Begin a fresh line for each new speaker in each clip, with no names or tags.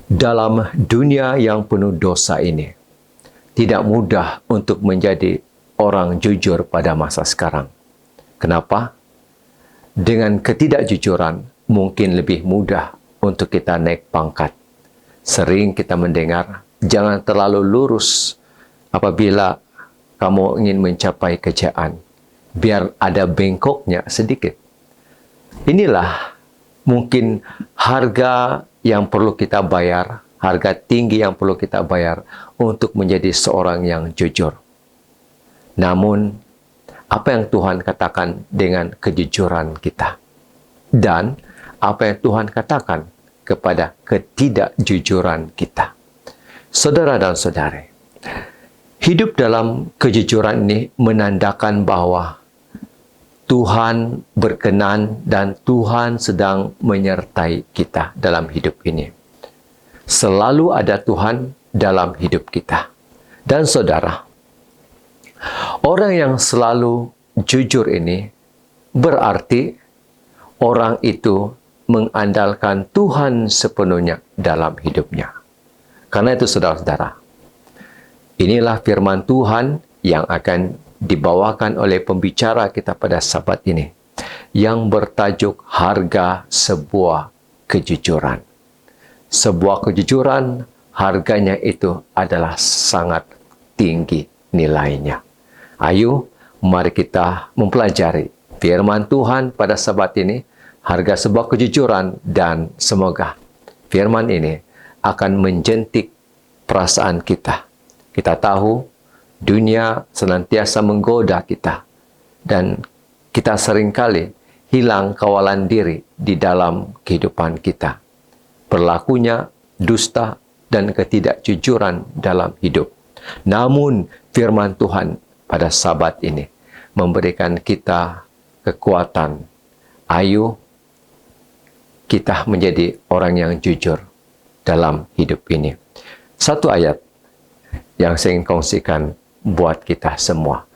Dalam dunia yang penuh dosa ini, tidak mudah untuk menjadi orang jujur pada masa sekarang. Kenapa? Dengan ketidakjujuran, mungkin lebih mudah untuk kita naik pangkat. Sering kita mendengar, jangan terlalu lurus apabila kamu ingin mencapai kejayaan. Biar ada bengkoknya sedikit. Inilah mungkin harga yang perlu kita bayar, harga tinggi yang perlu kita bayar untuk menjadi seorang yang jujur. Namun, apa yang Tuhan katakan dengan kejujuran kita? Dan apa yang Tuhan katakan kepada ketidakjujuran kita? Saudara dan saudari, hidup dalam kejujuran ini menandakan bahwa Tuhan berkenan dan Tuhan sedang menyertai kita dalam hidup ini. Selalu ada Tuhan dalam hidup kita. Dan saudara, orang yang selalu jujur ini berarti orang itu mengandalkan Tuhan sepenuhnya dalam hidupnya. Karena itu saudara-saudara, inilah firman Tuhan yang akan dibawakan oleh pembicara kita pada Sabat ini, yang bertajuk harga sebuah kejujuran. Sebuah kejujuran, harganya itu adalah sangat tinggi nilainya. Ayo, mari kita mempelajari firman Tuhan pada Sabat ini, harga sebuah kejujuran, dan semoga firman ini akan menjentik perasaan kita. Kita tahu dunia senantiasa menggoda kita, dan kita seringkali hilang kawalan diri di dalam kehidupan kita. Berlakunya dusta dan ketidakjujuran dalam hidup. Namun firman Tuhan pada Sabat ini memberikan kita kekuatan. Ayo kita menjadi orang yang jujur dalam hidup ini. Satu ayat yang saya ingin kongsikan buat kita semua,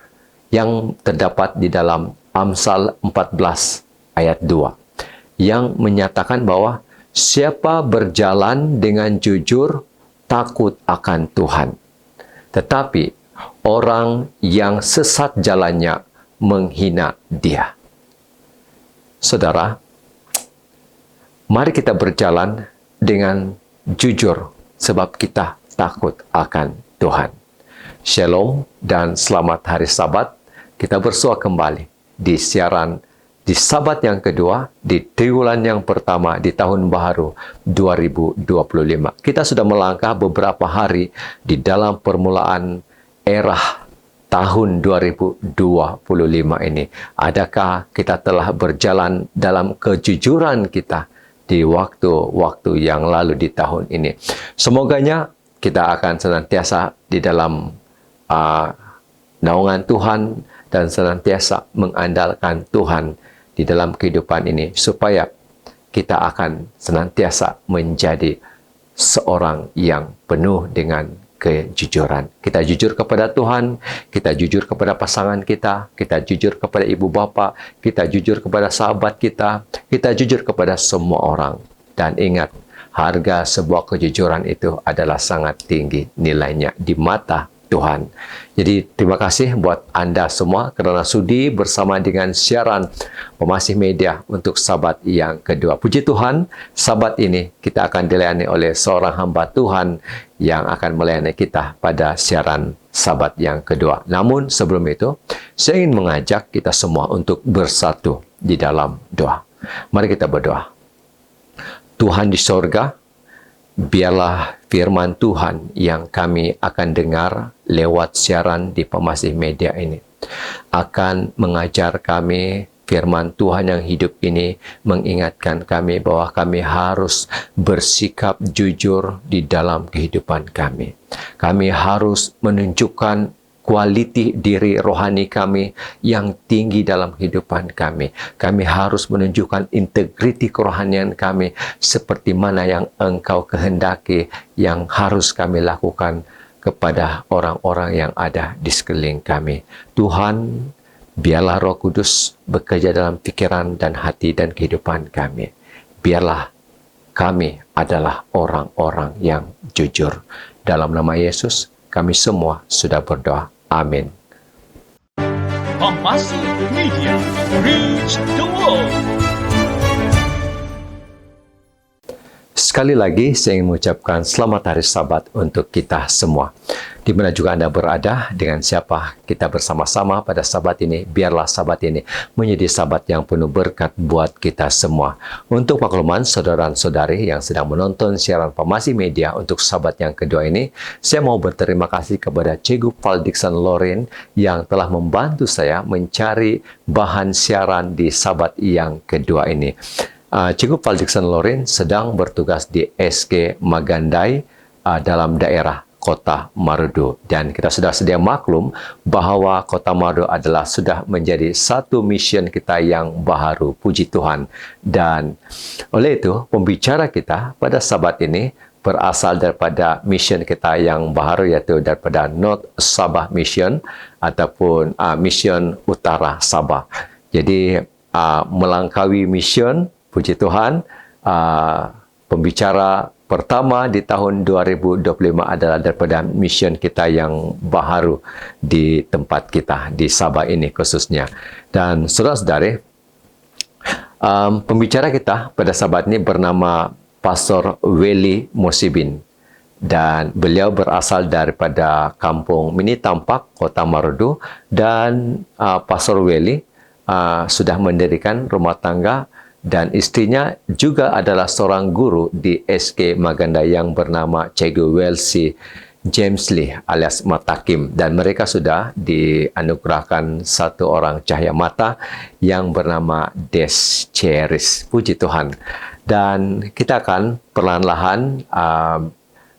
yang terdapat di dalam Amsal 14 ayat 2, yang menyatakan bahwa siapa berjalan dengan jujur takut akan Tuhan, tetapi orang yang sesat jalannya menghina Dia. Saudara, mari kita berjalan dengan jujur sebab kita takut akan Tuhan. Shalom dan selamat hari Sabat. Kita bersua kembali di siaran di Sabat yang kedua di triwulan yang pertama di tahun baru 2025. Kita sudah melangkah beberapa hari di dalam permulaan era tahun 2025 ini. Adakah kita telah berjalan dalam kejujuran kita di waktu-waktu yang lalu di tahun ini? Semoganya kita akan senantiasa di dalam naungan Tuhan dan senantiasa mengandalkan Tuhan di dalam kehidupan ini, supaya kita akan senantiasa menjadi seorang yang penuh dengan kejujuran. Kita jujur kepada Tuhan, kita jujur kepada pasangan kita jujur kepada ibu bapa, kita jujur kepada sahabat kita jujur kepada semua orang. Dan ingat, harga sebuah kejujuran itu adalah sangat tinggi nilainya di mata Tuhan. Jadi terima kasih buat Anda semua kerana sudi bersama dengan siaran Pemasih Media untuk Sabat yang kedua. Puji Tuhan, Sabat ini kita akan dilayani oleh seorang hamba Tuhan yang akan melayani kita pada siaran Sabat yang kedua. Namun sebelum itu, saya ingin mengajak kita semua untuk bersatu di dalam doa. Mari kita berdoa. Tuhan di sorga, biarlah firman Tuhan yang kami akan dengar lewat siaran di Pemasih Media ini akan mengajar kami firman Tuhan yang hidup ini, mengingatkan kami bahwa kami harus bersikap jujur di dalam kehidupan kami. Kami harus menunjukkan kualiti diri rohani kami yang tinggi dalam kehidupan kami. Kami harus menunjukkan integriti kerohanian kami seperti mana yang Engkau kehendaki, yang harus kami lakukan kepada orang-orang yang ada di sekeliling kami. Tuhan, biarlah Roh Kudus bekerja dalam pikiran dan hati dan kehidupan kami. Biarlah kami adalah orang-orang yang jujur. Dalam nama Yesus, kami semua sudah berdoa. Amin.
Famasi Media, reach the world.
Sekali lagi saya ingin mengucapkan selamat hari Sabat untuk kita semua. Di mana juga Anda berada, dengan siapa kita bersama-sama pada Sabat ini, biarlah Sabat ini menjadi Sabat yang penuh berkat buat kita semua. Untuk makluman saudara-saudari yang sedang menonton siaran Famasi Media untuk Sabat yang kedua ini, saya mau berterima kasih kepada Cikgu Paul Dickson Loren yang telah membantu saya mencari bahan siaran di Sabat yang kedua ini. Cikgu Paul Dickson Loren sedang bertugas di SK Magandai dalam daerah Kota Marudu. Dan kita sudah sedia maklum bahwa Kota Marudu adalah sudah menjadi satu mission kita yang baharu. Puji Tuhan. Dan oleh itu, pembicara kita pada Sabat ini berasal daripada mission kita yang baharu, yaitu daripada North Sabah Mission ataupun Mission Utara Sabah. Jadi, melangkaui mission, puji Tuhan, pembicara pertama di tahun 2025 adalah daripada mission kita yang baharu di tempat kita, di Sabah ini khususnya. Dan saudara-saudari, pembicara kita pada Sabat ini bernama Pastor Weli Mosibin. Dan beliau berasal daripada kampung Mini Tampak, Kota Marudu. Dan Pastor Weli sudah mendirikan rumah tangga, dan istrinya juga adalah seorang guru di SK Maganda yang bernama Cikgu Welsi James Lee alias Matakim. Dan mereka sudah dianugerahkan satu orang cahaya mata yang bernama Des Cheris. Puji Tuhan. Dan kita akan perlahan-lahan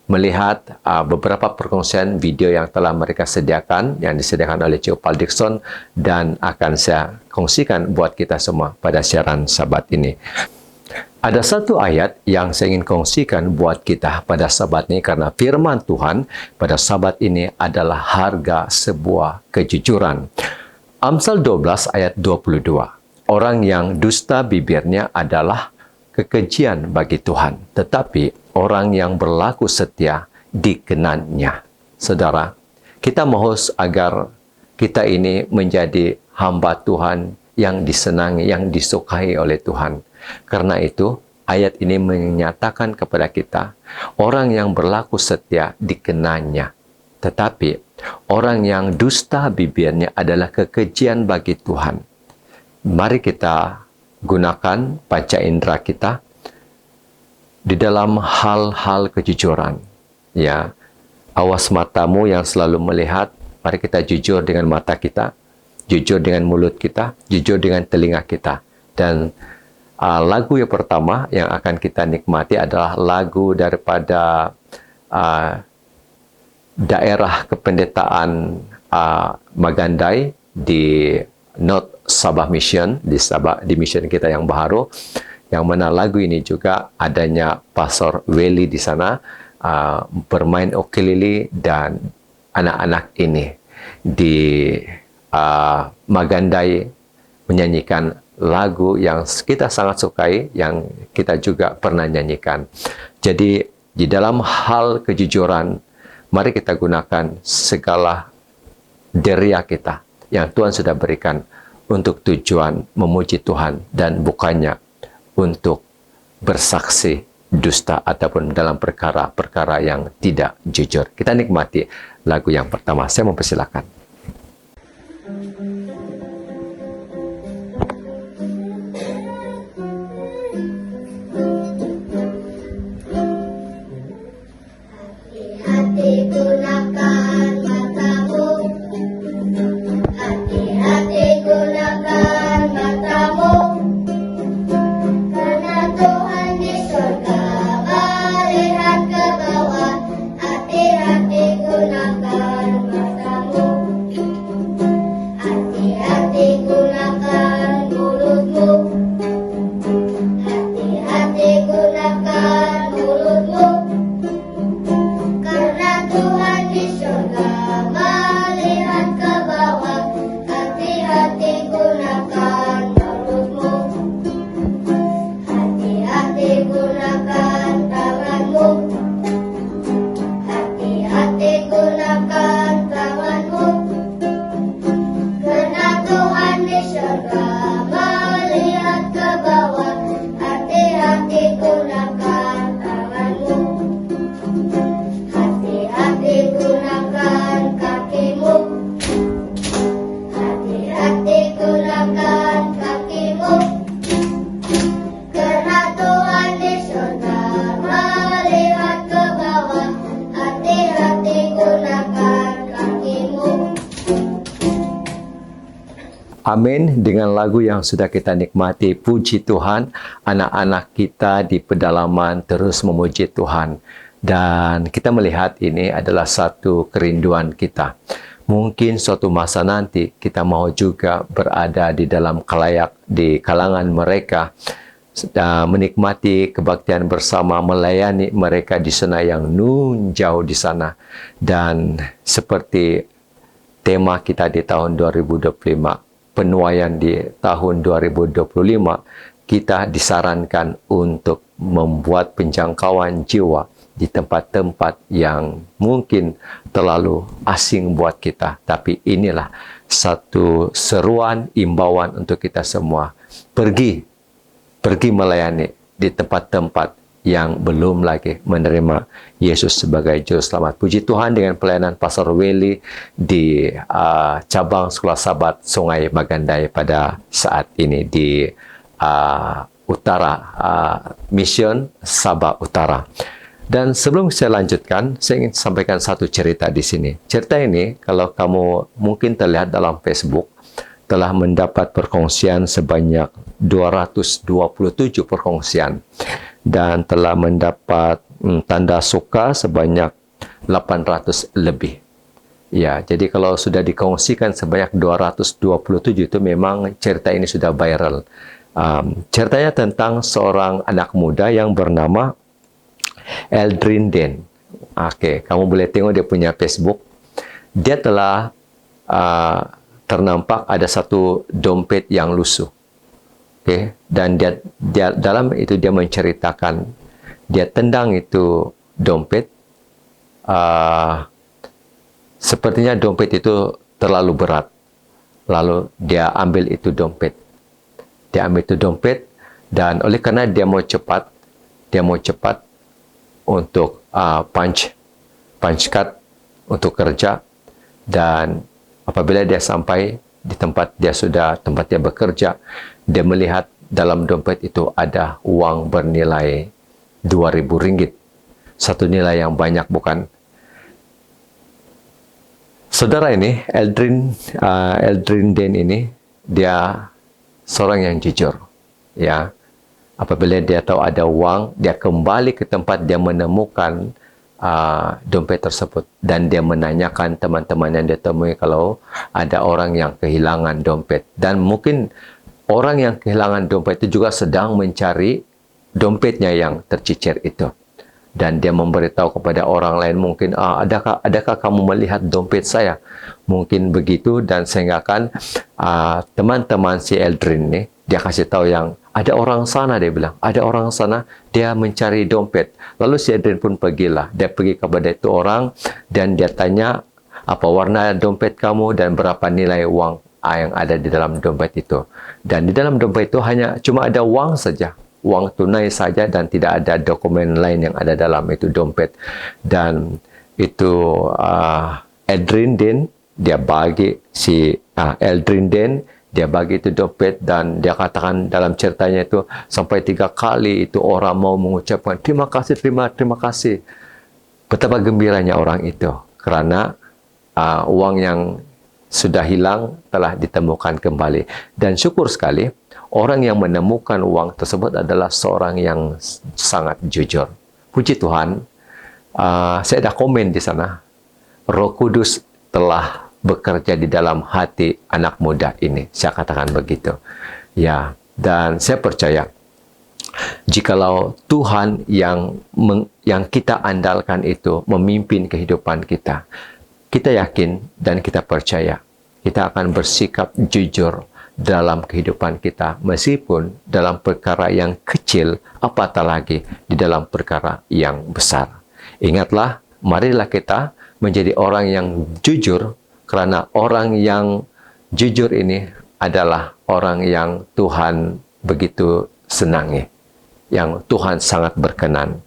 melihat beberapa perkongsian video yang telah mereka sediakan, yang disediakan oleh Cikgu Paul Dickson, dan akan saya kongsikan buat kita semua pada siaran Sabat ini. Ada satu ayat yang saya ingin kongsikan buat kita pada Sabat ini, karena firman Tuhan pada Sabat ini adalah harga sebuah kejujuran. Amsal 12 ayat 22. Orang yang dusta bibirnya adalah kekejian bagi Tuhan, tetapi orang yang berlaku setia dikenannya. Saudara, kita mohon agar kita ini menjadi hamba Tuhan yang disenangi, yang disukai oleh Tuhan. Karena itu, ayat ini menyatakan kepada kita, orang yang berlaku setia dikenannya. Tetapi, orang yang dusta bibirnya adalah kekejian bagi Tuhan. Mari kita gunakan panca indera kita di dalam hal-hal kejujuran. Ya, awas matamu yang selalu melihat. Mari kita jujur dengan mata kita, jujur dengan mulut kita, jujur dengan telinga kita. Dan lagu yang pertama yang akan kita nikmati adalah lagu daripada daerah kependetaan Magandai di North Sabah Mission, di mission kita yang baharu, yang mana lagu ini juga adanya Pastor Weli di sana bermain ukulele, dan anak-anak ini di Magandai menyanyikan lagu yang kita sangat sukai, yang kita juga pernah nyanyikan. Jadi di dalam hal kejujuran, mari kita gunakan segala deria kita yang Tuhan sudah berikan untuk tujuan memuji Tuhan, dan bukannya untuk bersaksi dusta ataupun dalam perkara-perkara yang tidak jujur. Kita nikmati lagu yang pertama. Saya mempersilakan.
Hati
Amin. Dengan lagu yang sudah kita nikmati, puji Tuhan, anak-anak kita di pedalaman terus memuji Tuhan. Dan kita melihat ini adalah satu kerinduan kita. Mungkin suatu masa nanti kita mau juga berada di dalam di kalangan mereka, menikmati kebaktian bersama, melayani mereka di sana yang nun jauh di sana. Dan seperti tema kita di tahun 2025, penuaian di tahun 2025, kita disarankan untuk membuat penjangkauan jiwa di tempat-tempat yang mungkin terlalu asing buat kita. Tapi inilah satu seruan, imbauan untuk kita semua. Pergi melayani di tempat-tempat yang belum lagi menerima Yesus sebagai Juru Selamat. Puji Tuhan, dengan pelayanan Pastor Welly di cabang Sekolah Sabat Sungai Magandai pada saat ini di Mission Sabah Utara. Dan sebelum saya lanjutkan, saya ingin sampaikan satu cerita di sini. Cerita ini, kalau kamu mungkin terlihat dalam Facebook, telah mendapat perkongsian sebanyak 227 perkongsian dan telah mendapat tanda suka sebanyak 800 lebih. Ya, jadi kalau sudah dikongsikan sebanyak 227 itu memang cerita ini sudah viral. Ceritanya tentang seorang anak muda yang bernama Eldrin Den. Oke, kamu boleh tengok dia punya Facebook. Dia telah ternampak ada satu dompet yang lusuh. Oke, dan dia dalam itu dia menceritakan dia tendang itu dompet. Sepertinya dompet itu terlalu berat. Lalu dia ambil itu dompet. Dia ambil itu dompet, dan oleh karena dia mau cepat untuk punch card untuk kerja. Dan apabila dia sampai di tempat dia bekerja, dia melihat dalam dompet itu ada uang bernilai 2.000 ringgit. Satu nilai yang banyak, bukan? Saudara ini, Eldrin Den ini, dia seorang yang jujur. Ya, apabila dia tahu ada uang, dia kembali ke tempat dia menemukan dompet tersebut, dan dia menanyakan teman-teman yang dia temui kalau ada orang yang kehilangan dompet. Dan mungkin orang yang kehilangan dompet itu juga sedang mencari dompetnya yang tercicir itu. Dan dia memberitahu kepada orang lain, mungkin adakah kamu melihat dompet saya? Mungkin begitu. Dan sehingga kan teman-teman si Eldrin ini, dia kasih tahu yang ada orang sana, dia bilang, ada orang sana, dia mencari dompet. Lalu si Eldrin pun pergilah. Dia pergi kepada itu orang, dan dia tanya, apa warna dompet kamu dan berapa nilai uang yang ada di dalam dompet itu. Dan di dalam dompet itu cuma ada uang saja. Uang tunai saja, dan tidak ada dokumen lain yang ada dalam itu dompet. Dan itu Eldrin Den, dia bagi si Eldrin Den, dia bagi itu dompet, dan dia katakan dalam ceritanya itu sampai 3 kali itu orang mau mengucapkan terima kasih, terima kasih. Betapa gembiranya orang itu karena uang yang sudah hilang telah ditemukan kembali. Dan syukur sekali, orang yang menemukan uang tersebut adalah seorang yang sangat jujur. Puji Tuhan, saya ada komen di sana. Roh Kudus telah bekerja di dalam hati anak muda ini. Saya katakan begitu. Ya, dan saya percaya jikalau Tuhan yang kita andalkan itu memimpin kehidupan kita, kita yakin dan kita percaya kita akan bersikap jujur dalam kehidupan kita, meskipun dalam perkara yang kecil, apatah lagi di dalam perkara yang besar. Ingatlah, marilah kita menjadi orang yang jujur, karena orang yang jujur ini adalah orang yang Tuhan begitu senangi, yang Tuhan sangat berkenan.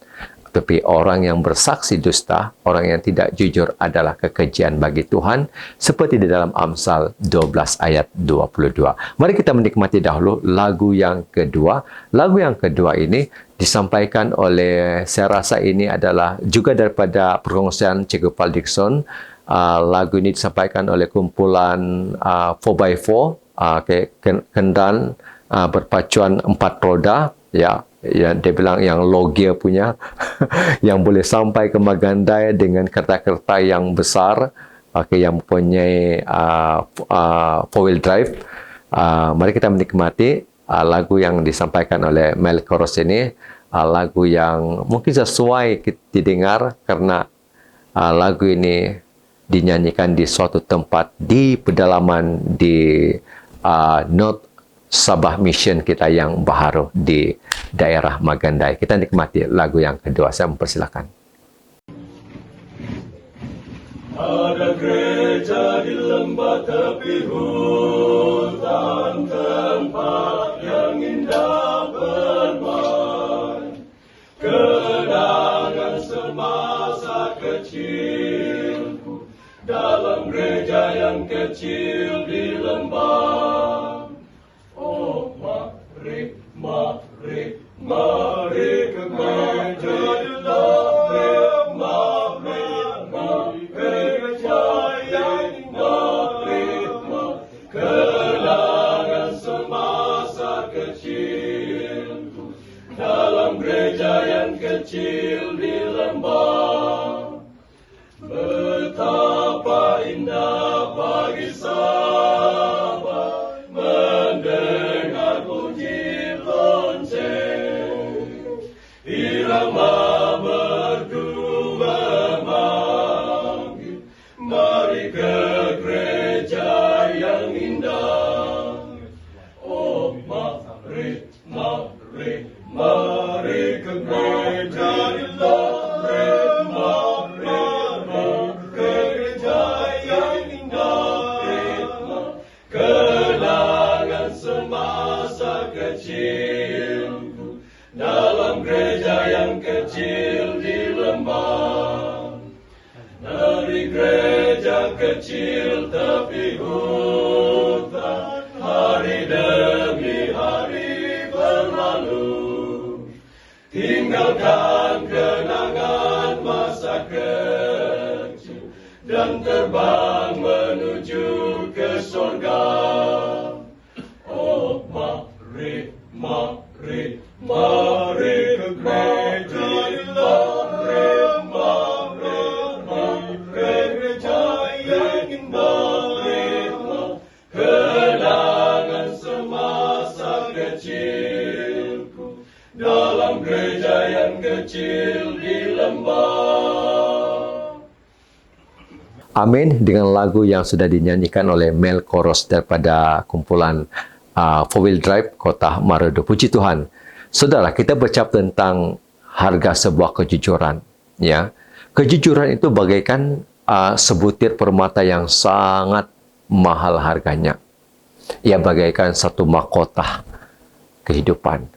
Tapi orang yang bersaksi dusta, orang yang tidak jujur adalah kekejian bagi Tuhan, seperti di dalam Amsal 12 ayat 22. Mari kita menikmati dahulu lagu yang kedua. Lagu yang kedua ini disampaikan oleh, saya rasa ini adalah juga daripada perkongsian Cikgu Paul Dixon. Lagu ini disampaikan oleh kumpulan 4x4 kendaraan berpacuan 4 roda, ya, dia bilang yang low gear punya, yang boleh sampai ke Magandai dengan kereta-kereta yang besar, yang mempunyai 4-wheel drive. Mari kita menikmati lagu yang disampaikan oleh Mel Koros ini, lagu yang mungkin sesuai didengar karena lagu ini dinyanyikan di suatu tempat di pedalaman di North Sabah Mission kita yang baharu di daerah Magandai. Kita nikmati lagu yang kedua. Saya mempersilakan.
Ada gereja di lembah tepi hutan, tempat yang indah bermain. Kenangan semasa kecilku dalam gereja yang kecil di lembah. Oh, mari, mari, mari ke gereja di lembah, mari gereja yang indah, kenangan semasa kecilku dalam gereja yang kecil di lembah. Betapa indah bagi sahabat mendengar bunyi lonceng, irama merdu memanggil, mari ke gereja yang indah. Oh, mari, mari, mari ke gereja di lembah, mari ke gereja yang indah, kenangan semasa kecilku dalam gereja yang kecil di lembah. Dari gereja kecil tepi hutan, hari demi hari berlalu, tinggalkan kenangan masa kecil dan terbang menuju ke surga. Oh, mari, mari, mari ke gereja di lembah, mari ke gereja yang indah, kenangan semasa kecilku dalam gereja yang kecil di lembah.
Amin, dengan lagu yang sudah dinyanyikan oleh Mel Koros daripada kumpulan 4-wheel drive Kota Marudu. Puji Tuhan. Saudara, kita bercakap tentang harga sebuah kejujuran. Ya, kejujuran itu bagaikan sebutir permata yang sangat mahal harganya. Ia bagaikan satu mahkota kehidupan.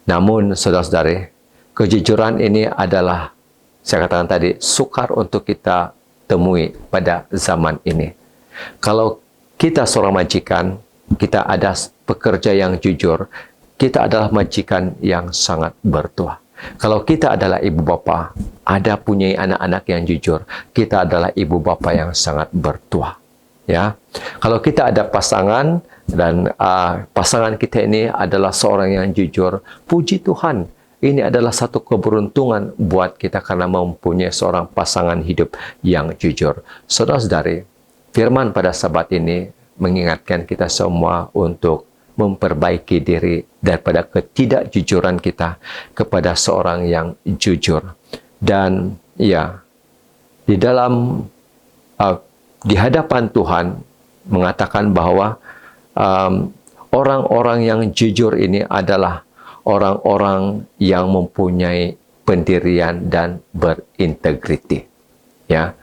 Namun, saudara-saudari, kejujuran ini adalah, saya katakan tadi, sukar untuk kita temui pada zaman ini. Kalau kita seorang majikan, kita ada pekerja yang jujur, kita adalah majikan yang sangat bertuah. Kalau kita adalah ibu bapa, ada punya anak-anak yang jujur, kita adalah ibu bapa yang sangat bertuah. Ya, kalau kita ada pasangan dan pasangan kita ini adalah seorang yang jujur, puji Tuhan. Ini adalah satu keberuntungan buat kita karena mempunyai seorang pasangan hidup yang jujur. Saudara-saudari, firman pada Sabat ini mengingatkan kita semua untuk memperbaiki diri daripada ketidakjujuran kita kepada seorang yang jujur. Dan ya, di dalam di hadapan Tuhan mengatakan bahwa orang-orang yang jujur ini adalah orang-orang yang mempunyai pendirian dan berintegriti. Ya,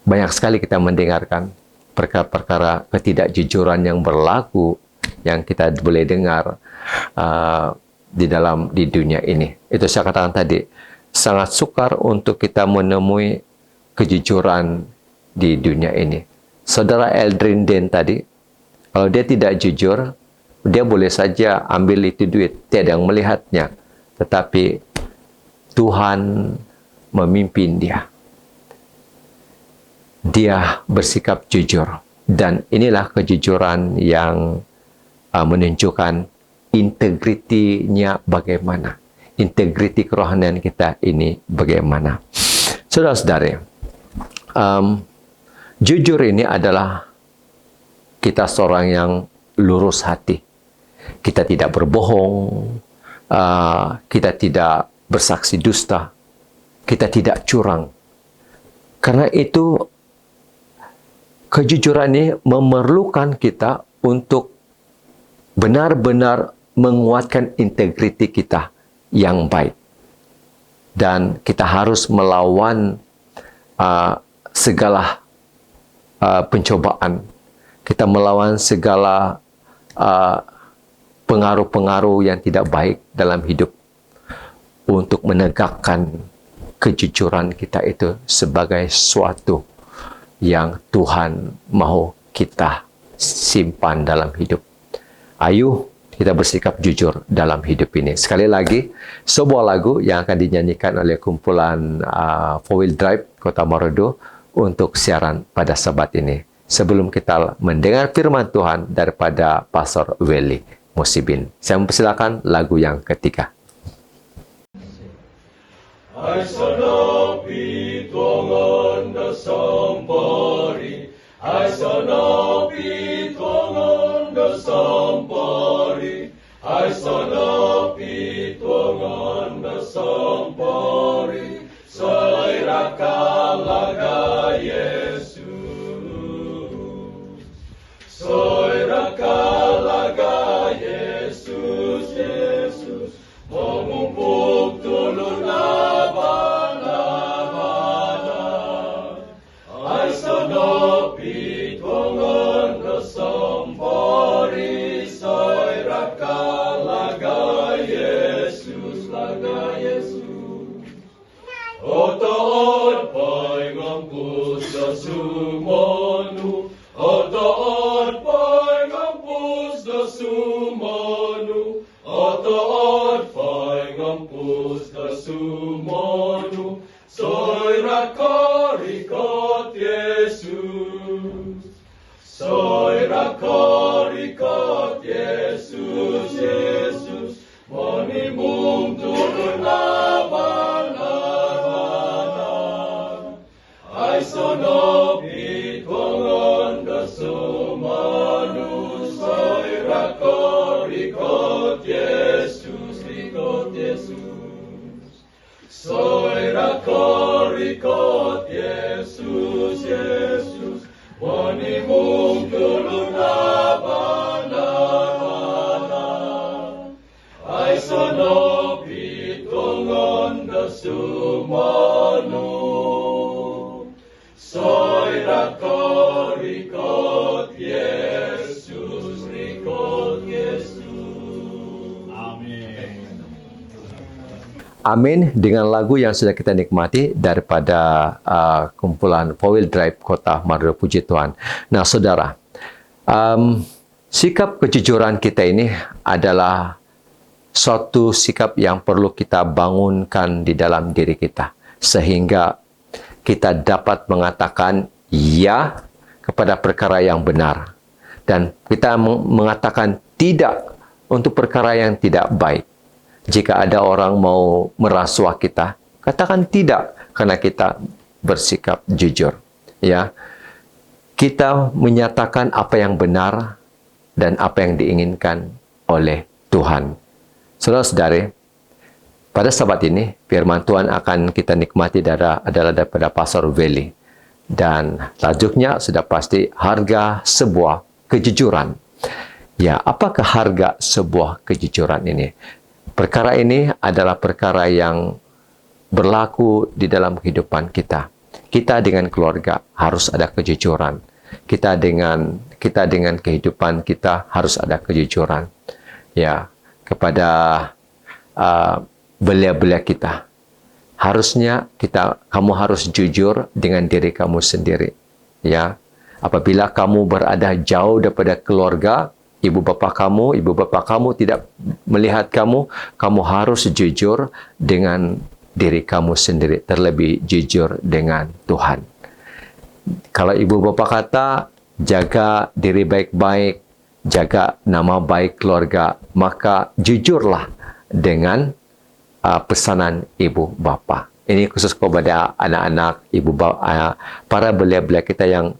banyak sekali kita mendengarkan perkara-perkara ketidakjujuran yang berlaku yang kita boleh dengar di dunia ini. Itu saya katakan tadi, sangat sukar untuk kita menemui kejujuran di dunia ini. Saudara Eldrin Den tadi, kalau dia tidak jujur, dia boleh saja ambil itu duit, tiada yang melihatnya. Tetapi Tuhan memimpin dia. dia bersikap jujur. Dan inilah kejujuran yang menunjukkan integritinya bagaimana. Integriti kerohanian kita ini bagaimana. Saudara-saudari, jujur ini adalah kita seorang yang lurus hati. Kita tidak berbohong, kita tidak bersaksi dusta, kita tidak curang. Karena itu, kejujuran ini memerlukan kita untuk benar-benar menguatkan integriti kita yang baik. Dan kita harus melawan segala pencobaan. Kita melawan segala pengaruh-pengaruh yang tidak baik dalam hidup untuk menegakkan kejujuran kita itu sebagai suatu yang Tuhan mahu kita simpan dalam hidup. Ayo kita bersikap jujur dalam hidup ini. Sekali lagi, sebuah lagu yang akan dinyanyikan oleh kumpulan 4-Wheel Drive Kota Marodo untuk siaran pada Sabat ini. Sebelum kita mendengar firman Tuhan daripada Pastor Welly Musibin. Saya mempersilakan lagu yang ketiga.
I shall not be thrown under somebody. I shall not be thrown under somebody. I shall not be thrown under somebody. Saya kalaga Yesus. Saya kalaga Yesus, Yesus. Mengumpuk tulun I shall not be thrown under somebody. Saya kalaga Yesus, laga Yesus. Otaot pai ngampus da sumanu. Otaot pai ngampus da sumanu. Otaot pai ngampus da sumanu. Saya korikot Yesus. Saya korikot Yesus, Yesus. Monimum turun laban-labanan. I shall not be thrown under sumanu. Saya korikot Yesus, rikot Yesus. Saya korikot Yesus, Yesus. Monimum turun laban-labanan. I shall not be thrown under sumanu. Saya korikot Yesus, rikot Yesus. Amin.
Amin. Dengan lagu yang sudah kita nikmati daripada kumpulan 4-Wheel Drive Kota Marodo, puji Tuhan. Nah, saudara, sikap kejujuran kita ini adalah suatu sikap yang perlu kita bangunkan di dalam diri kita, sehingga kita dapat mengatakan ya kepada perkara yang benar, dan kita mengatakan tidak untuk perkara yang tidak baik. Jika ada orang mau merasuah kita, katakan tidak, karena kita bersikap jujur. Ya, kita menyatakan apa yang benar dan apa yang diinginkan oleh Tuhan. Saudara-saudari, pada Sabat ini, firman Tuhan akan kita nikmati adalah daripada Pastor Welly. Dan tajuknya sudah pasti, harga sebuah kejujuran. Ya, apakah harga sebuah kejujuran ini? Perkara ini adalah perkara yang berlaku di dalam kehidupan kita. Kita dengan keluarga harus ada kejujuran. Kita dengan kehidupan kita harus ada kejujuran. Ya, kepada belia-belia kita. Harusnya kamu harus jujur dengan diri kamu sendiri. Ya, apabila kamu berada jauh daripada keluarga, ibu bapa kamu tidak melihat kamu harus jujur dengan diri kamu sendiri, terlebih jujur dengan Tuhan. Kalau ibu bapa kata, jaga diri baik-baik, jaga nama baik keluarga, maka jujurlah dengan pesanan ibu bapa. Ini khusus kepada anak-anak, ibu bapa, para belia-belia kita yang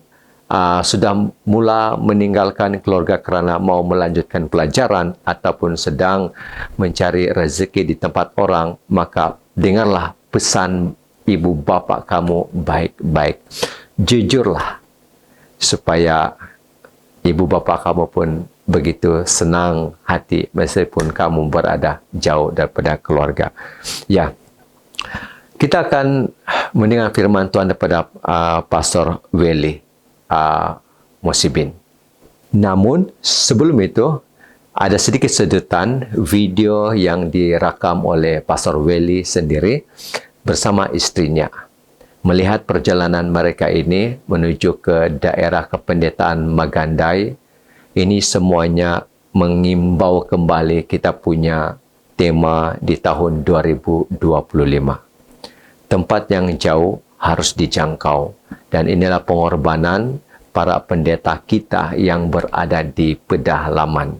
sudah mula meninggalkan keluarga kerana mau melanjutkan pelajaran ataupun sedang mencari rezeki di tempat orang, maka dengarlah pesan ibu bapa kamu baik-baik. Jujurlah supaya ibu bapa kamu pun begitu senang hati meskipun kamu berada jauh daripada keluarga. Ya, kita akan mendengar firman Tuhan daripada Pastor Welly Mosibin. Namun sebelum itu ada sedikit sedutan video yang direkam oleh Pastor Welly sendiri bersama istrinya. Melihat perjalanan mereka ini menuju ke daerah kependetaan Magandai, ini semuanya mengimbau kembali kita punya tema di tahun 2025. Tempat yang jauh harus dijangkau, dan inilah pengorbanan para pendeta kita yang berada di pedalaman.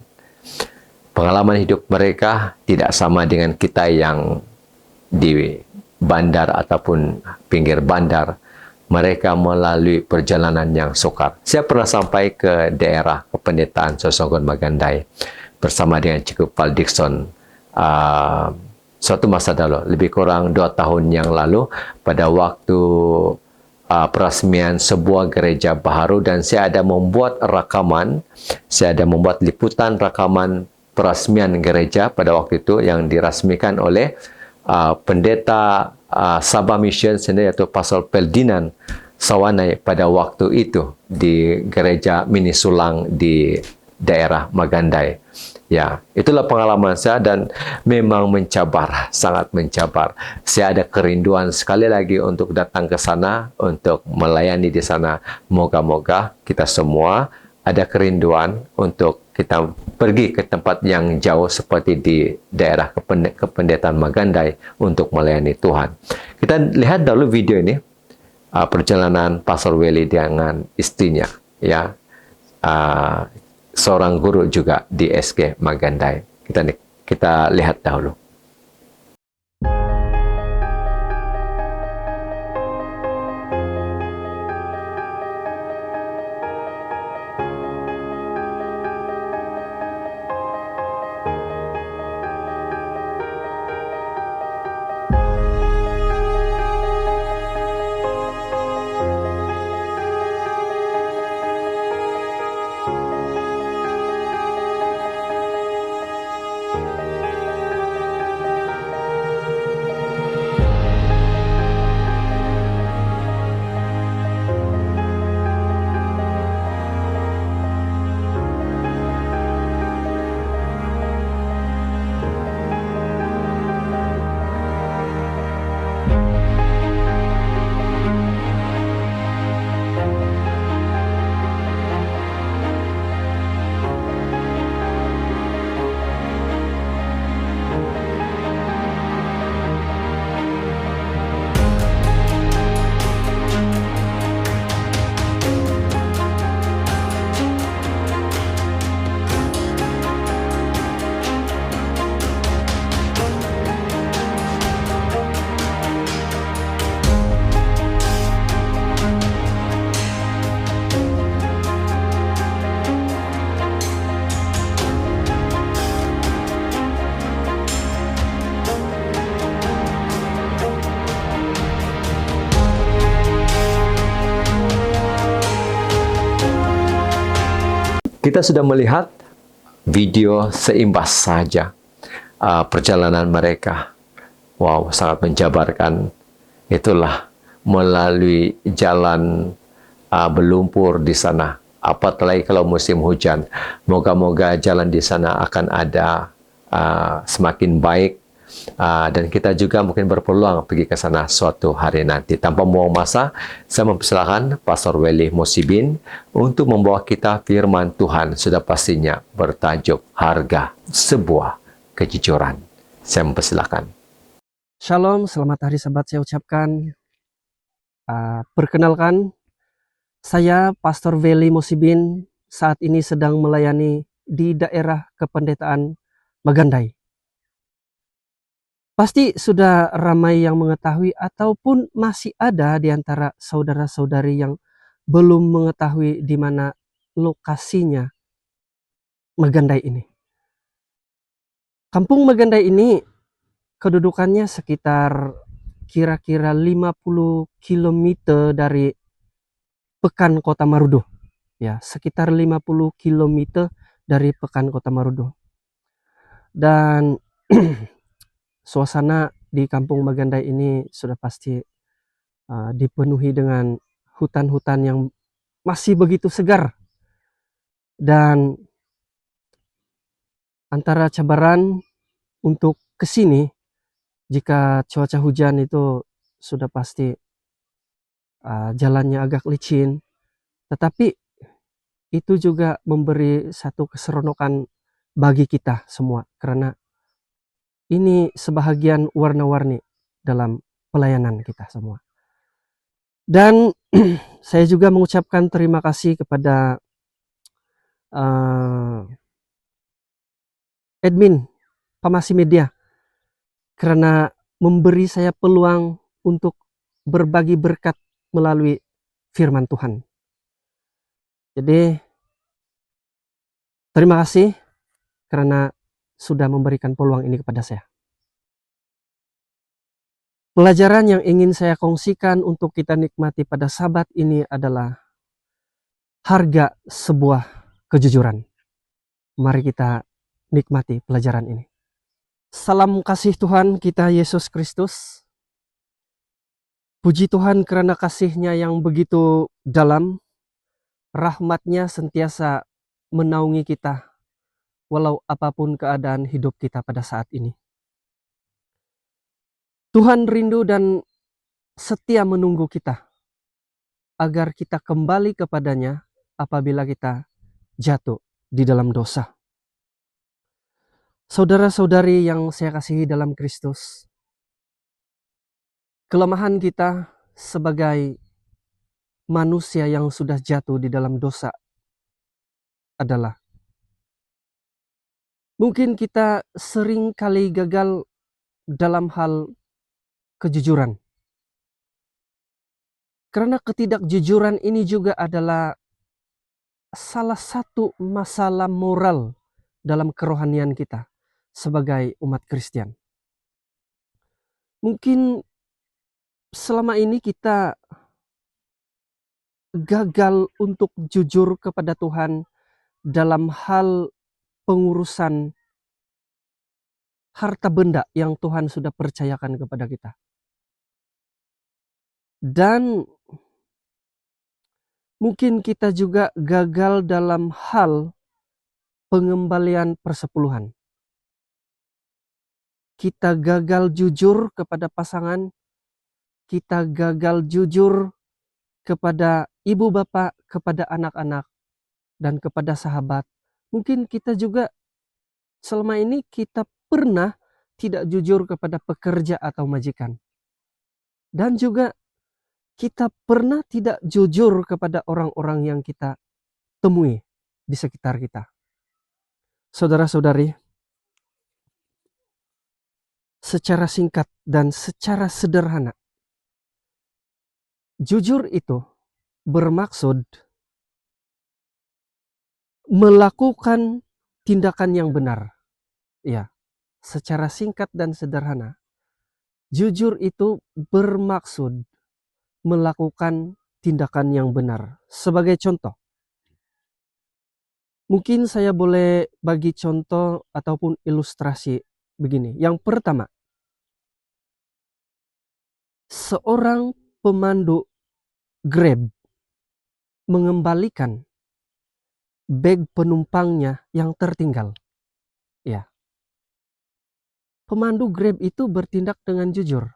Pengalaman hidup mereka tidak sama dengan kita yang di bandar ataupun pinggir bandar. Mereka melalui perjalanan yang sukar. Saya pernah sampai ke daerah kependetaan Sosonggon Magandai bersama dengan Cikgu Paul Dixon suatu masa lalu, lebih kurang 2 tahun yang lalu, pada waktu perasmian sebuah gereja baharu, dan saya ada membuat rakaman, saya ada membuat liputan rakaman perasmian gereja pada waktu itu yang dirasmikan oleh pendeta Sabah Mission sendiri, yaitu Pastor Peldinan Sawanai pada waktu itu di gereja Mini Sulang di daerah Magandai. Ya, itulah pengalaman saya dan memang mencabar, sangat mencabar. Saya ada kerinduan sekali lagi untuk datang ke sana, untuk melayani di sana. Moga-moga kita semua ada kerinduan untuk kita pergi ke tempat yang jauh seperti di daerah kependetaan Magandai untuk melayani Tuhan. Kita lihat dulu video ini, perjalanan Pastor Welly dengan istrinya, ya, seorang guru juga di SG Magandai. Kita lihat dahulu. Kita sudah melihat video seimbas saja perjalanan mereka. Wow, sangat menjabarkan. Itulah melalui jalan berlumpur di sana. Apalagi kalau musim hujan. Moga-moga jalan di sana akan ada semakin baik. Dan kita juga mungkin berpeluang pergi ke sana suatu hari nanti. Tanpa membuang masa, saya mempersilakan Pastor Welly Mosibin untuk membawa kita firman Tuhan, sudah pastinya bertajuk Harga Sebuah Kejujuran. Saya mempersilakan.
Shalom, selamat hari Sabat saya ucapkan. Perkenalkan, Saya Pastor Veli Mosibin saat ini sedang melayani di daerah kependetaan Magandai. Pasti sudah ramai yang mengetahui ataupun masih ada di antara saudara-saudari yang belum mengetahui di mana lokasinya Magandai ini. Kampung Magandai ini kedudukannya sekitar kira-kira 50 km dari Pekan Kota Marudu. Ya, sekitar 50 km dari Pekan Kota Marudu. Dan suasana di Kampung Magandai ini sudah pasti dipenuhi dengan hutan-hutan yang masih begitu segar. Dan antara cabaran untuk ke sini, jika cuaca hujan itu sudah pasti jalannya agak licin, tetapi itu juga memberi satu keseronokan bagi kita semua, karena ini sebahagian warna-warni dalam pelayanan kita semua. Dan saya juga mengucapkan terima kasih kepada admin Pamasi Media karena memberi saya peluang untuk berbagi berkat melalui firman Tuhan. Jadi terima kasih karena sudah memberikan peluang ini kepada saya. Pelajaran yang ingin saya kongsikan untuk kita nikmati pada Sabat ini adalah harga sebuah kejujuran. Mari kita nikmati pelajaran ini. Salam kasih Tuhan kita Yesus Kristus. Puji Tuhan karena kasih-Nya yang begitu dalam, rahmat-Nya sentiasa menaungi kita walau apapun keadaan hidup kita pada saat ini. Tuhan rindu dan setia menunggu kita agar kita kembali kepada-Nya apabila kita jatuh di dalam dosa. Saudara-saudari yang saya kasihi dalam Kristus, kelemahan kita sebagai manusia yang sudah jatuh di dalam dosa adalah mungkin kita sering kali gagal dalam hal kejujuran. Karena ketidakjujuran ini juga adalah salah satu masalah moral dalam kerohanian kita sebagai umat Kristen. Mungkin selama ini kita gagal untuk jujur kepada Tuhan dalam hal pengurusan harta benda yang Tuhan sudah percayakan kepada kita. Dan mungkin kita juga gagal dalam hal pengembalian persepuluhan. Kita gagal jujur kepada pasangan, kita gagal jujur kepada ibu bapak, kepada anak-anak, dan kepada sahabat. Mungkin kita juga selama ini kita pernah tidak jujur kepada pekerja atau majikan. Dan juga kita pernah tidak jujur kepada orang-orang yang kita temui di sekitar kita. Saudara-saudari, secara singkat dan secara sederhana, jujur itu bermaksud melakukan tindakan yang benar. Ya, secara singkat dan sederhana, jujur itu bermaksud melakukan tindakan yang benar. Sebagai contoh, mungkin saya boleh bagi contoh ataupun ilustrasi begini. Yang pertama, seorang pemandu Grab mengembalikan bag penumpangnya yang tertinggal. Ya. Pemandu Grab itu bertindak dengan jujur.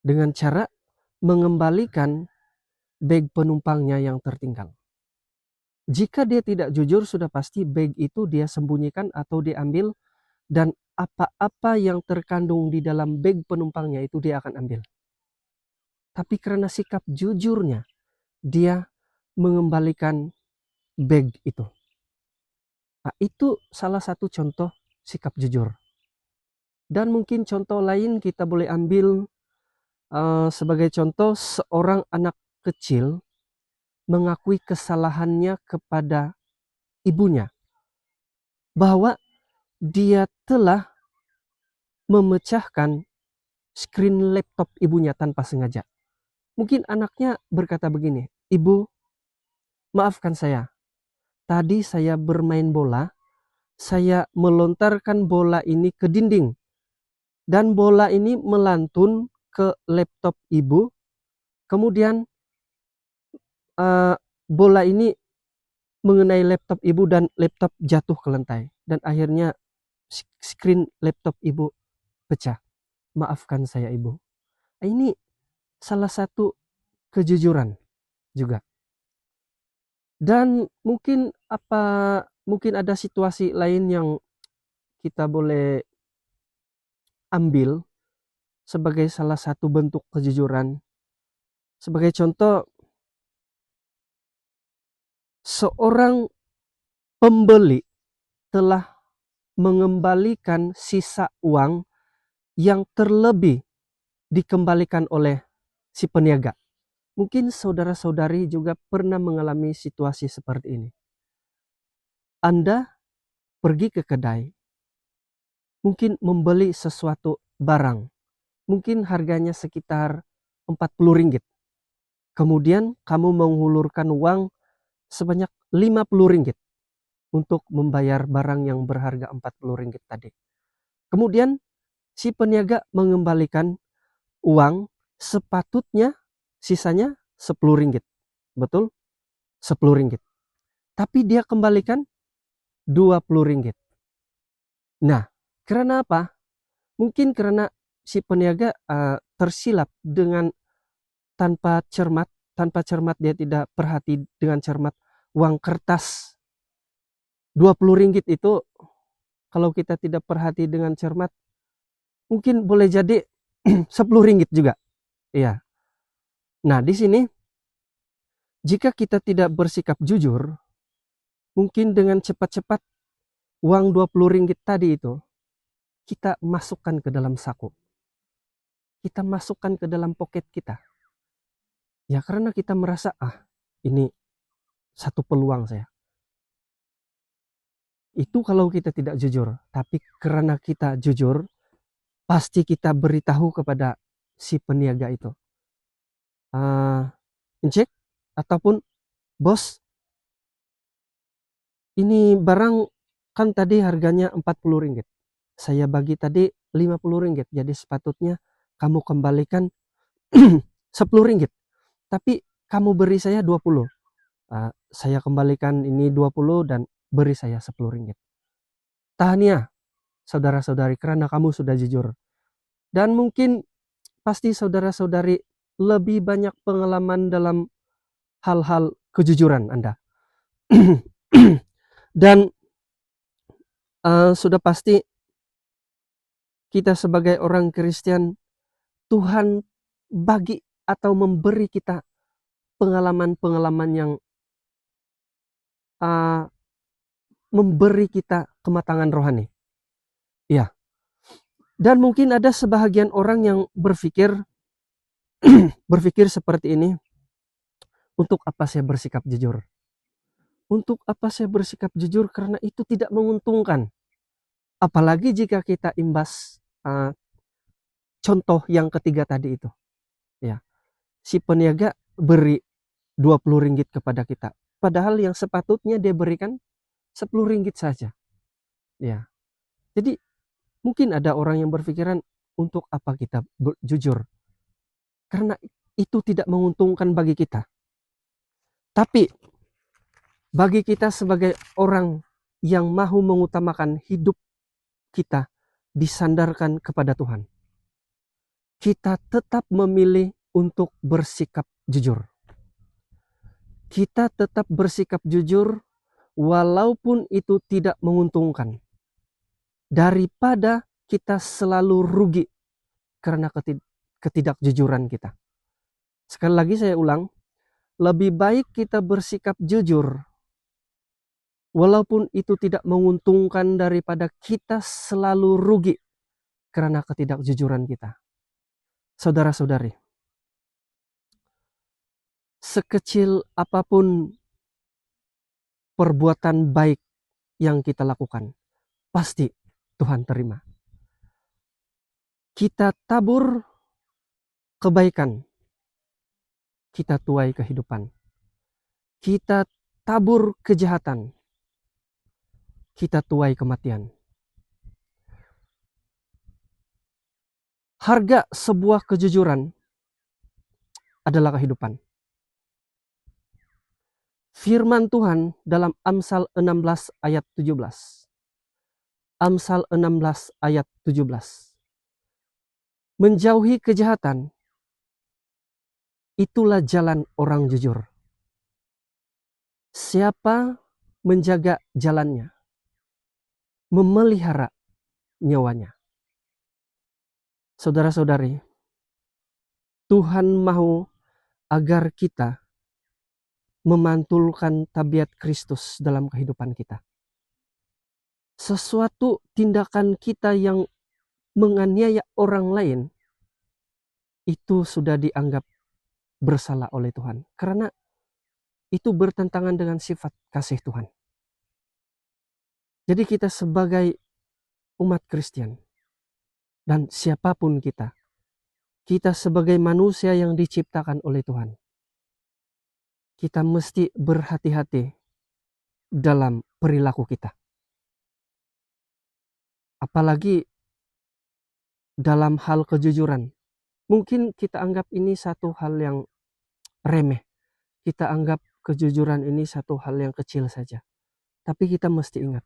Dengan cara mengembalikan bag penumpangnya yang tertinggal. Jika dia tidak jujur, sudah pasti bag itu dia sembunyikan atau diambil, dan apa-apa yang terkandung di dalam bag penumpangnya itu dia akan ambil. Tapi karena sikap jujurnya, dia mengembalikan bag itu. Nah, itu salah satu contoh sikap jujur. Dan mungkin contoh lain kita boleh ambil sebagai contoh seorang anak kecil mengakui kesalahannya kepada ibunya bahwa dia telah memecahkan screen laptop ibunya tanpa sengaja. Mungkin anaknya berkata begini, "Ibu, maafkan saya. Tadi saya bermain bola, saya melontarkan bola ini ke dinding dan bola ini melantun ke laptop ibu. Kemudian bola ini mengenai laptop ibu dan laptop jatuh ke lantai dan akhirnya screen laptop ibu pecah. Maafkan saya, Ibu." Ini salah satu kejujuran juga. Dan mungkin ada situasi lain yang kita boleh ambil sebagai salah satu bentuk kejujuran. Sebagai contoh, seorang pembeli telah mengembalikan sisa uang yang terlebih dikembalikan oleh si peniaga. Mungkin saudara-saudari juga pernah mengalami situasi seperti ini. Anda pergi ke kedai, mungkin membeli sesuatu barang, mungkin harganya sekitar 40 ringgit. Kemudian kamu menghulurkan uang sebanyak 50 ringgit untuk membayar barang yang berharga 40 ringgit tadi. Kemudian si peniaga mengembalikan uang sepatutnya sisanya 10 ringgit. Betul? 10 ringgit. Tapi dia kembalikan 20 ringgit. Nah, karena apa? Mungkin karena si peniaga tersilap dengan tanpa cermat dia tidak perhati dengan cermat uang kertas 20 ringgit itu kalau kita tidak perhati dengan cermat mungkin boleh jadi 10 ringgit juga. Iya. Nah, di sini jika kita tidak bersikap jujur, mungkin dengan cepat-cepat uang 20 ringgit tadi itu kita masukkan ke dalam saku. Kita masukkan ke dalam poket kita. Ya karena kita merasa, ini satu peluang saya. Itu kalau kita tidak jujur. Tapi karena kita jujur, pasti kita beritahu kepada si peniaga itu. Encik, ataupun bos, ini barang kan tadi harganya 40 ringgit. Saya bagi tadi 50 ringgit. Jadi sepatutnya kamu kembalikan 10 ringgit. Tapi kamu beri saya 20. Saya kembalikan ini 20 dan beri saya 10 ringgit. Tahniah, saudara-saudari, karena kamu sudah jujur. Dan mungkin pasti saudara-saudari lebih banyak pengalaman dalam hal-hal kejujuran Anda. Dan sudah pasti kita sebagai orang Kristen, Tuhan bagi atau memberi kita pengalaman-pengalaman yang memberi kita kematangan rohani. Ya. Dan mungkin ada sebahagian orang yang berpikir seperti ini, untuk apa saya bersikap jujur? Untuk apa saya bersikap jujur? Karena itu tidak menguntungkan. Apalagi jika kita imbas contoh yang ketiga tadi itu. Ya. Si peniaga beri 20 ringgit kepada kita. Padahal yang sepatutnya dia berikan 10 ringgit saja. Ya. Jadi mungkin ada orang yang berpikiran, untuk apa kita jujur? Karena itu tidak menguntungkan bagi kita. Tapi bagi kita sebagai orang yang mahu mengutamakan hidup kita disandarkan kepada Tuhan, kita tetap memilih untuk bersikap jujur. Kita tetap bersikap jujur walaupun itu tidak menguntungkan, daripada kita selalu rugi karena ketidakjujuran kita. Sekali lagi saya ulang, lebih baik kita bersikap jujur, walaupun itu tidak menguntungkan daripada kita selalu rugi karena ketidakjujuran kita. Saudara-saudari, sekecil apapun perbuatan baik yang kita lakukan, pasti Tuhan terima. Kita tabur kebaikan, kita tuai kehidupan. Kita tabur kejahatan, kita tuai kematian. Harga sebuah kejujuran adalah kehidupan. Firman Tuhan dalam Amsal 16 ayat 17. Amsal 16 ayat 17. Menjauhi kejahatan, itulah jalan orang jujur. Siapa menjaga jalannya, memelihara nyawanya. Saudara-saudari, Tuhan mau agar kita memantulkan tabiat Kristus dalam kehidupan kita. Sesuatu tindakan kita yang menganiaya orang lain, itu sudah dianggap bersalah oleh Tuhan. Karena itu bertentangan dengan sifat kasih Tuhan. Jadi kita sebagai umat Kristen, dan siapapun kita sebagai manusia yang diciptakan oleh Tuhan, kita mesti berhati-hati dalam perilaku kita. Apalagi dalam hal kejujuran. Mungkin kita anggap ini satu hal yang remeh. Kita anggap kejujuran ini satu hal yang kecil saja. Tapi kita mesti ingat,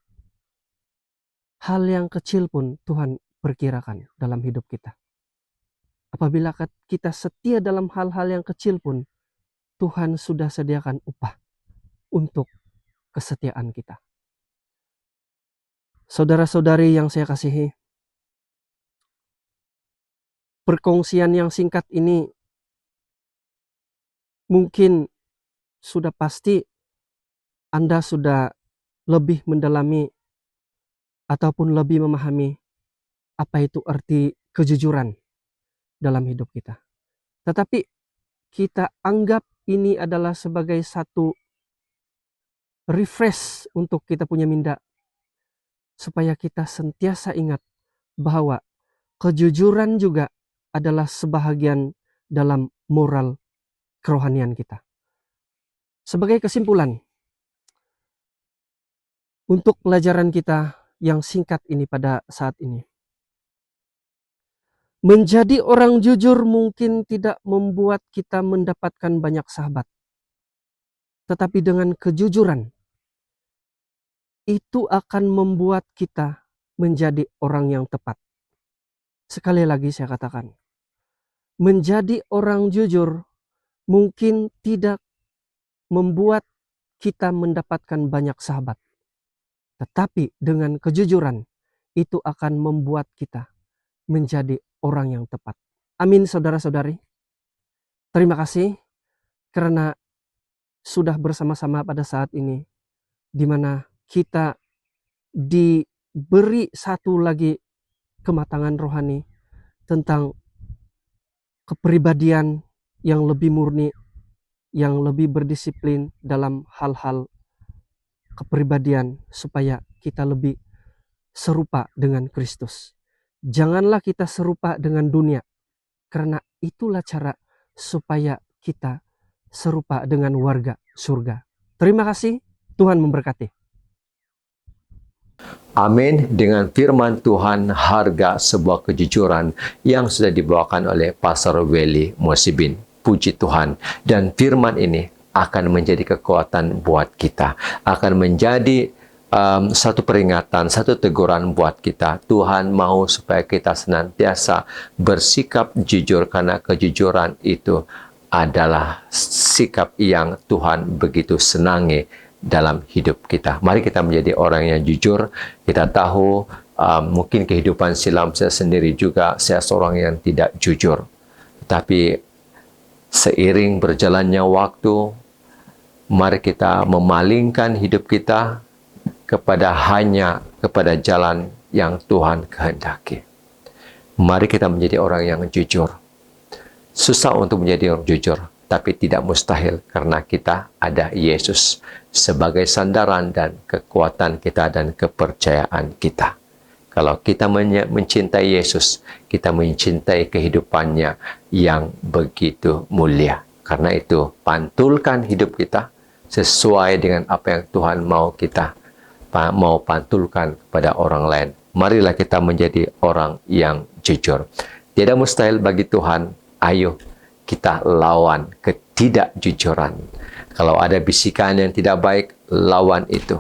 hal yang kecil pun Tuhan perkirakan dalam hidup kita. Apabila kita setia dalam hal-hal yang kecil pun, Tuhan sudah sediakan upah untuk kesetiaan kita. Saudara-saudari yang saya kasihi, perkongsian yang singkat ini mungkin sudah pasti Anda sudah lebih mendalami ataupun lebih memahami apa itu arti kejujuran dalam hidup kita. Tetapi kita anggap ini adalah sebagai satu refresh untuk kita punya minda, supaya kita sentiasa ingat bahwa kejujuran juga adalah sebahagian dalam moral kerohanian kita. Sebagai kesimpulan, untuk pelajaran kita yang singkat ini pada saat ini, menjadi orang jujur mungkin tidak membuat kita mendapatkan banyak sahabat. Tetapi dengan kejujuran, itu akan membuat kita menjadi orang yang tepat. Sekali lagi saya katakan, menjadi orang jujur mungkin tidak membuat kita mendapatkan banyak sahabat. Tetapi dengan kejujuran, itu akan membuat kita menjadi orang yang tepat. Amin, saudara-saudari. Terima kasih karena sudah bersama-sama pada saat ini, di mana kita diberi satu lagi kematangan rohani tentang kepribadian yang lebih murni, yang lebih berdisiplin dalam hal-hal kepribadian, supaya kita lebih serupa dengan Kristus. Janganlah kita serupa dengan dunia, karena itulah cara supaya kita serupa dengan warga surga. Terima kasih, Tuhan memberkati.
Amin. Dengan firman Tuhan, harga sebuah kejujuran yang sudah dibawakan oleh Pastor Welly Mosibin. Puji Tuhan. Dan firman ini akan menjadi kekuatan buat kita. Akan menjadi satu peringatan, satu teguran buat kita. Tuhan mau supaya kita senantiasa bersikap jujur, karena kejujuran itu adalah sikap yang Tuhan begitu senangi dalam hidup kita. Mari kita menjadi orang yang jujur. Kita tahu mungkin kehidupan silam saya sendiri juga, saya seorang yang tidak jujur. Tapi Seiring berjalannya waktu, mari kita memalingkan hidup kita hanya kepada jalan yang Tuhan kehendaki. Mari kita menjadi orang yang jujur. Susah untuk menjadi orang jujur, tapi tidak mustahil karena kita ada Yesus sebagai sandaran dan kekuatan kita dan kepercayaan kita. Kalau kita mencintai Yesus, kita mencintai kehidupannya yang begitu mulia. Karena itu, pantulkan hidup kita sesuai dengan apa yang Tuhan mau pantulkan kepada orang lain. Marilah kita menjadi orang yang jujur. Tidak mustahil bagi Tuhan. Ayo kita lawan ketidakjujuran. Kalau ada bisikan yang tidak baik, lawan itu.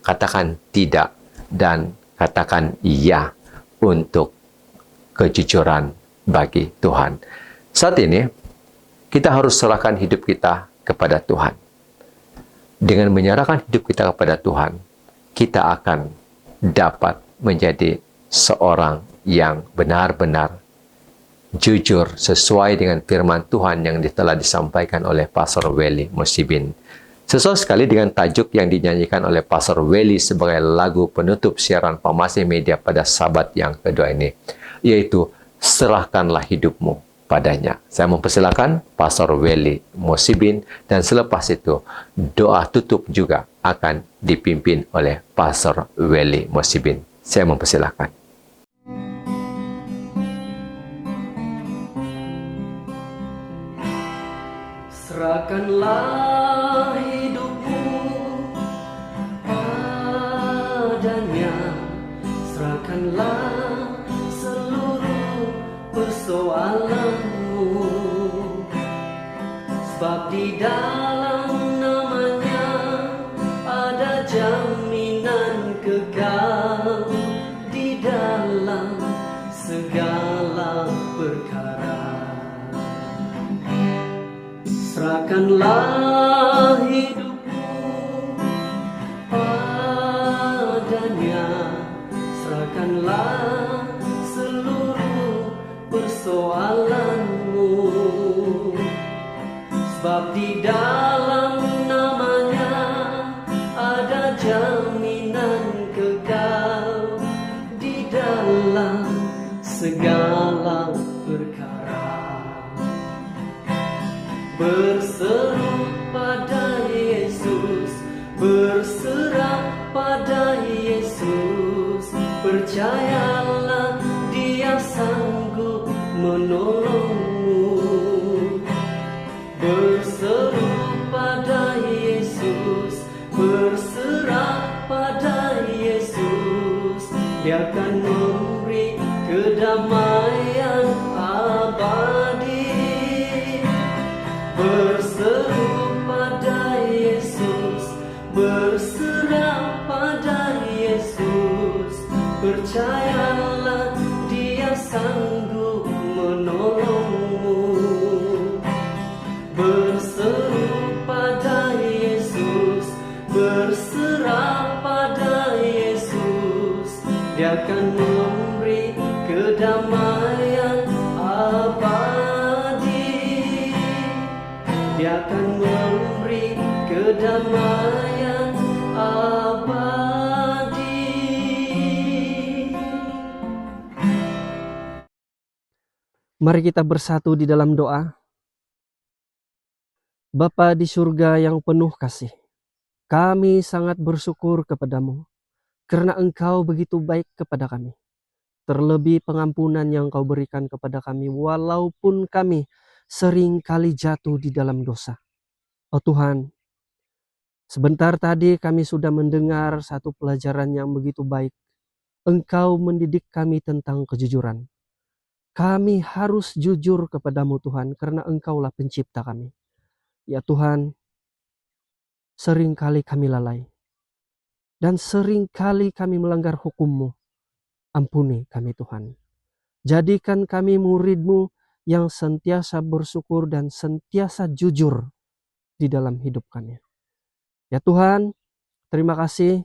Katakan tidak dan katakan iya untuk kejujuran bagi Tuhan. Saat ini, kita harus serahkan hidup kita kepada Tuhan. Dengan menyerahkan hidup kita kepada Tuhan, kita akan dapat menjadi seorang yang benar-benar jujur sesuai dengan firman Tuhan yang telah disampaikan oleh Pastor Welly Musibin. Sesuai sekali dengan tajuk yang dinyanyikan oleh Pastor Welly sebagai lagu penutup siaran Pamasih Media pada Sabat yang kedua ini, yaitu serahkanlah hidupmu padanya. Saya mempersilakan Pastor Welly Musibin, dan selepas itu doa tutup juga akan dipimpin oleh Pastor Welly Musibin. Saya mempersilakan.
Serahkanlah hidupmu padanya, serahkanlah seluruh persoalanmu, sebab di dalam namanya ada jaminan kekal di dalam segala perkara. Serahkanlah hidupmu padanya, serahkanlah seluruh persoalanmu, sebab di dalam namanya ada jaminan kekal di dalam segala perkara. Berseru pada Yesus, berserah pada Yesus, percayalah Dia sanggup menolongmu. Berseru pada Yesus, berserah pada Yesus, Dia akan memberi kedamaian abadi. Berseru pada Yesus, berserah pada Yesus, percayalah Dia sanggup menolongmu. Berseru pada Yesus, berserah pada Yesus, Dia akan memberi kedamaian abadi. Dia akan memberi kedamaian abadi. Mari kita bersatu di dalam doa. Bapa di surga yang penuh kasih, kami sangat bersyukur kepadamu karena Engkau begitu baik kepada kami. Terlebih pengampunan yang Kau berikan kepada kami walaupun kami sering kali jatuh di dalam dosa. Oh Tuhan, sebentar tadi kami sudah mendengar satu pelajaran yang begitu baik. Engkau mendidik kami tentang kejujuran. Kami harus jujur kepadamu Tuhan, karena Engkaulah pencipta kami. Ya Tuhan, seringkali kami lalai. Dan seringkali kami melanggar hukum-Mu. Ampuni kami Tuhan. Jadikan kami murid-Mu yang sentiasa bersyukur dan sentiasa jujur di dalam hidup kami. Ya Tuhan, terima kasih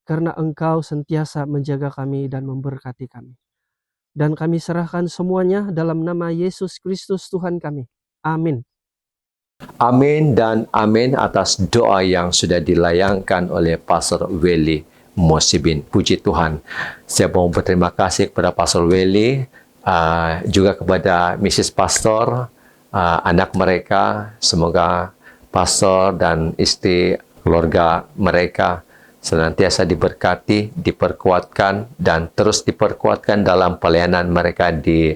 karena Engkau sentiasa menjaga kami dan memberkati kami. Dan kami serahkan semuanya dalam nama Yesus Kristus Tuhan kami. Amin.
Amin dan amin atas doa yang sudah dilayangkan oleh Pastor Welly Mosibin. Puji Tuhan. Saya mau berterima kasih kepada Pastor Welly, juga kepada Mrs. Pastor, anak mereka. Semoga Pastor dan istri keluarga mereka senantiasa diberkati, diperkuatkan, dan terus diperkuatkan dalam pelayanan mereka di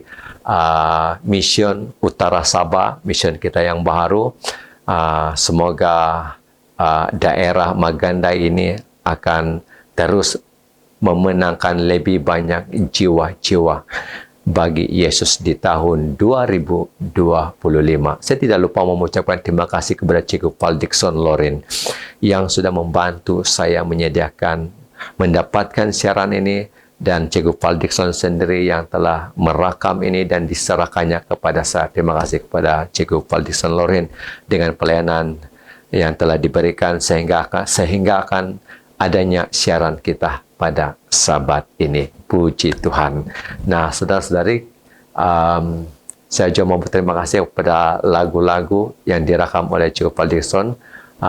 Mission Utara Sabah, mission kita yang baru. Semoga daerah Magandai ini akan terus memenangkan lebih banyak jiwa-jiwa bagi Yesus di tahun 2025. Saya tidak lupa mengucapkan terima kasih kepada Cikgu Paul Dixon Lorin yang sudah membantu saya mendapatkan siaran ini, dan Cikgu Paul Dixon sendiri yang telah merakam ini dan diserahkannya kepada saya. Terima kasih kepada Cikgu Paul Dixon Lorin dengan pelayanan yang telah diberikan sehingga akan adanya siaran kita pada Sabat ini. Puji Tuhan. Nah, saudara-saudari, saya juga mau berterima kasih kepada lagu-lagu yang dirakam oleh Cikgu Paul Dixon.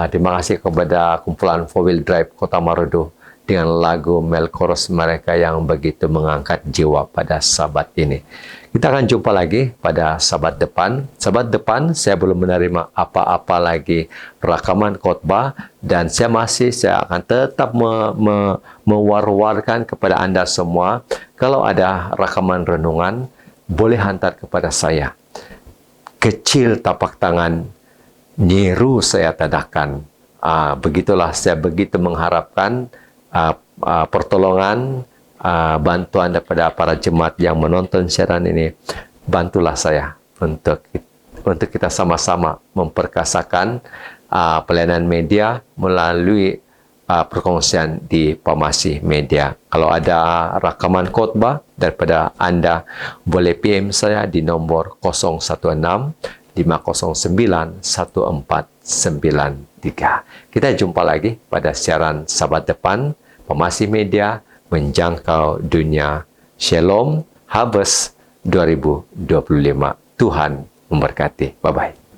Terima kasih kepada kumpulan 4-wheel drive Kota Marudu dengan lagu Melkoros mereka yang begitu mengangkat jiwa pada Sabat ini. Kita akan jumpa lagi pada Sabat depan. Sabat depan saya belum menerima apa-apa lagi rakaman khotbah, dan saya akan tetap mewar-warkan kepada Anda semua. Kalau ada rakaman renungan, boleh hantar kepada saya. Kecil tapak tangan, nyiru saya tadakan. Begitulah saya begitu mengharapkan pertolongan, bantuan daripada para jemaat yang menonton siaran ini. Bantulah saya untuk kita sama-sama memperkasakan pelayanan media melalui perkongsian di Pamasi Media. Kalau ada rakaman khotbah daripada Anda, boleh PM saya di nomor 016 509 1493. Kita jumpa lagi pada siaran Sabat depan, Pamasi Media menjangkau dunia. Shalom Harvest 2025. Tuhan memberkati. Bye-bye.